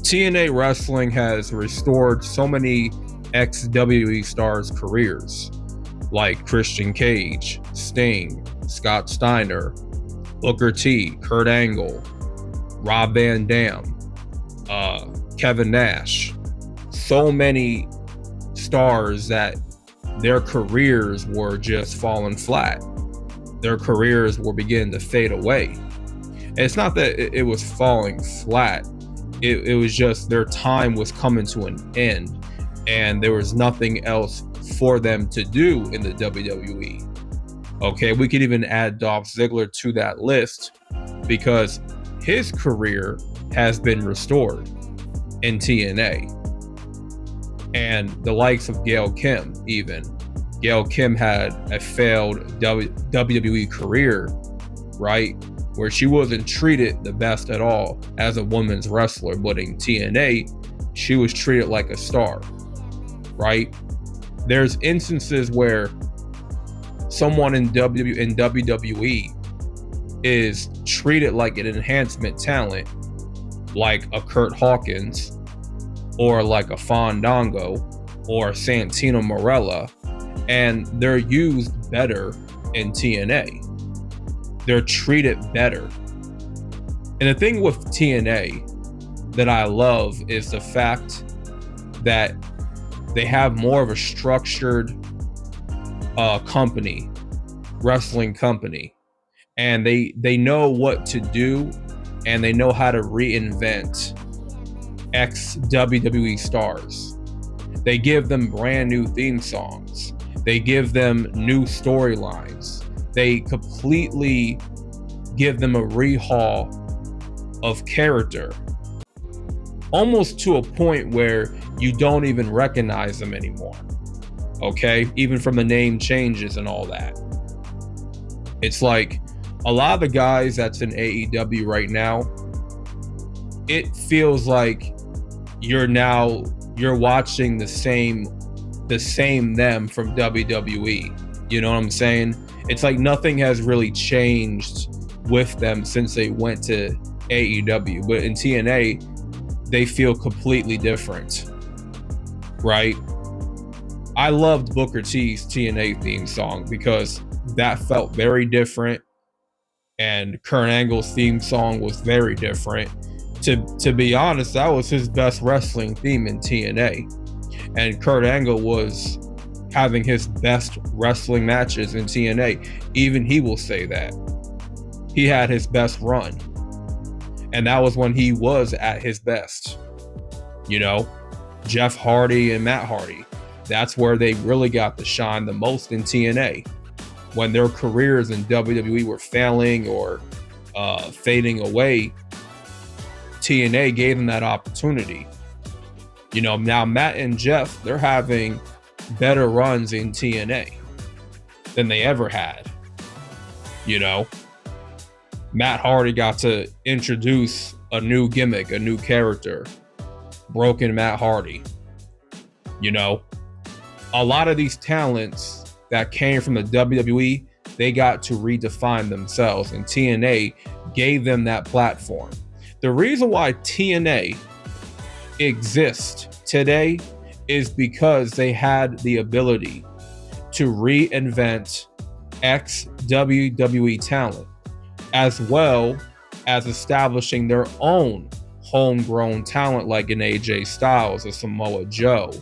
TNA wrestling has restored so many ex-WWE stars' careers, like Christian Cage, Sting, Scott Steiner, Booker T, Kurt Angle, Rob Van Dam, Kevin Nash. So many stars that their careers were just falling flat. Their careers were beginning to fade away. And it's not that it was falling flat. It was just their time was coming to an end, and there was nothing else for them to do in the WWE. Okay, we could even add Dolph Ziggler to that list because his career has been restored in TNA. And the likes of Gail Kim, even. Gail Kim had a failed WWE career, right? Where she wasn't treated the best at all as a women's wrestler, but in TNA, she was treated like a star, right? There's instances where someone in WWE is treated like an enhancement talent, like a Kurt Hawkins, or like a Fandango, or Santino Marella, and they're used better in TNA. They're treated better. And the thing with TNA that I love is the fact that they have more of a structured company, wrestling company, and they know what to do, and they know how to reinvent ex-WWE stars. They give them brand new theme songs. They give them new storylines. They completely give them a rehaul of character, almost to a point where you don't even recognize them anymore. Okay, even from the name changes and all that. It's like a lot of the guys that's in AEW right now, it feels like you're watching the same them from WWE. You know what I'm saying? It's like nothing has really changed with them since they went to AEW, but in TNA, they feel completely different, right? I loved Booker T's TNA theme song because that felt very different, and Kurt Angle's theme song was very different. To be honest, that was his best wrestling theme in TNA, and Kurt Angle was having his best wrestling matches in TNA. Even he will say that. He had his best run. And that was when he was at his best. You know, Jeff Hardy and Matt Hardy. That's where they really got to shine the most in TNA. When their careers in WWE were failing or fading away, TNA gave them that opportunity. You know, now Matt and Jeff, they're having better runs in TNA than they ever had. You know, Matt Hardy got to introduce a new gimmick, a new character, Broken Matt Hardy. You know, a lot of these talents that came from the WWE, they got to redefine themselves, and TNA gave them that platform. The reason why TNA exists today is because they had the ability to reinvent ex-WWE talent, as well as establishing their own homegrown talent like an AJ Styles, a Samoa Joe,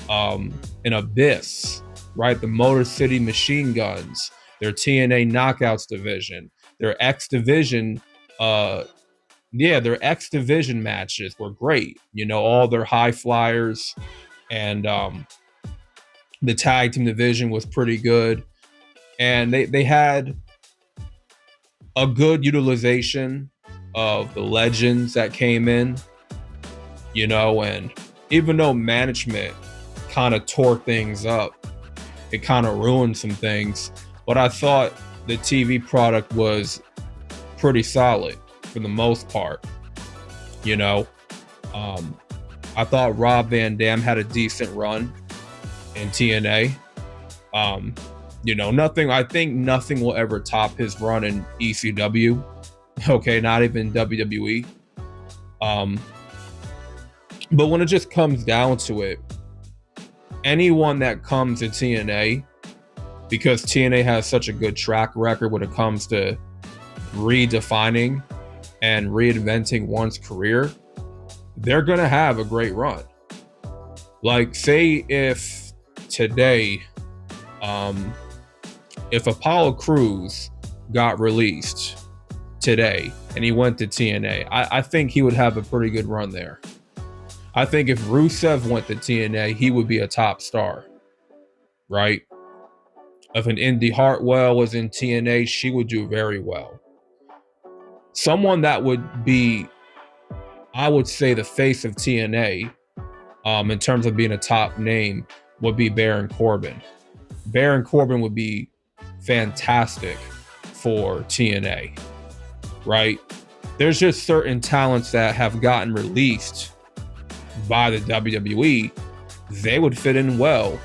an Abyss, right? The Motor City Machine Guns, their TNA Knockouts division, their X division, their X division matches were great. You know, all their high flyers, and the tag team division was pretty good. And they had a good utilization of the legends that came in, you know, and even though management kind of tore things up, it kind of ruined some things, but I thought the TV product was pretty solid for the most part. You know, I thought Rob Van Dam had a decent run in TNA. You know, I think nothing will ever top his run in ECW. Okay, not even WWE. But when it just comes down to it, anyone that comes to TNA, because TNA has such a good track record when it comes to redefining and reinventing one's career, they're going to have a great run. Like, say if today, if Apollo Crews got released today and he went to TNA, I think he would have a pretty good run there. I think if Rusev went to TNA, he would be a top star, right? If an Indy Hartwell was in TNA, she would do very well. Someone that would be, I would say, the face of TNA, in terms of being a top name, would be Baron Corbin. Baron Corbin would be fantastic for TNA, right? There's just certain talents that have gotten released by the WWE. They would fit in well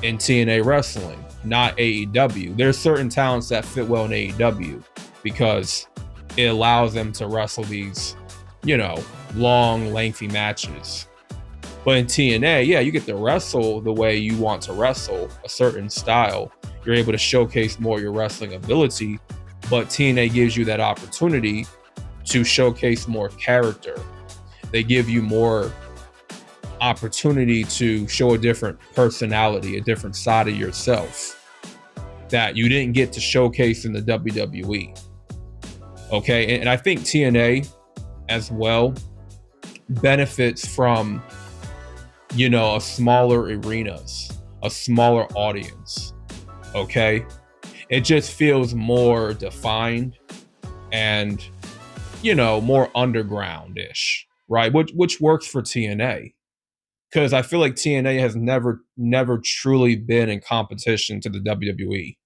in TNA wrestling, not AEW. There's certain talents that fit well in AEW because it allows them to wrestle these, long, lengthy matches. But in TNA, yeah, you get to wrestle the way you want to wrestle, a certain style. You're able to showcase more your wrestling ability, but TNA gives you that opportunity to showcase more character. They give you more opportunity to show a different personality, a different side of yourself that you didn't get to showcase in the WWE. Okay, and I think TNA as well benefits from, a smaller arenas, a smaller audience. Okay, it just feels more defined and, more underground-ish, right? Which works for TNA. Because I feel like TNA has never truly been in competition to the WWE.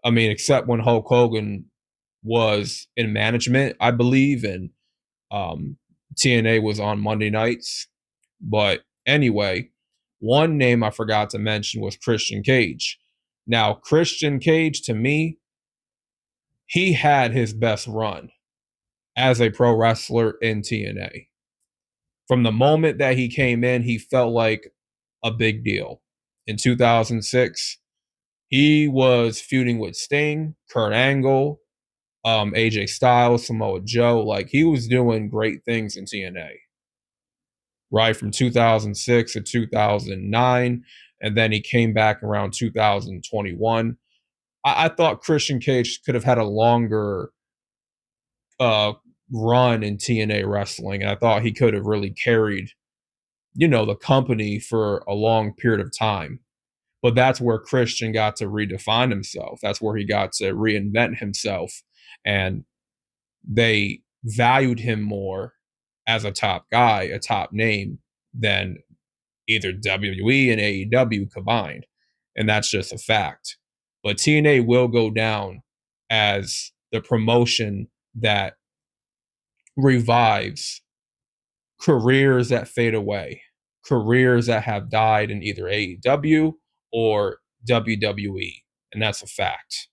I mean, except when Hulk Hogan was in management, I believe, and TNA was on Monday nights. But anyway, one name I forgot to mention was Christian Cage. Now, Christian Cage, to me, he had his best run as a pro wrestler in TNA. From the moment that he came in, he felt like a big deal. In 2006, he was feuding with Sting, Kurt Angle, AJ Styles, Samoa Joe. Like, he was doing great things in TNA, right? From 2006 to 2009. And then he came back around 2021. I thought Christian Cage could have had a longer run in TNA wrestling. And I thought he could have really carried, the company for a long period of time. But that's where Christian got to redefine himself. That's where he got to reinvent himself. And they valued him more as a top guy, a top name, than either WWE and AEW combined. And that's just a fact. But TNA will go down as the promotion that revives careers that fade away, careers that have died in either AEW or WWE. And that's a fact.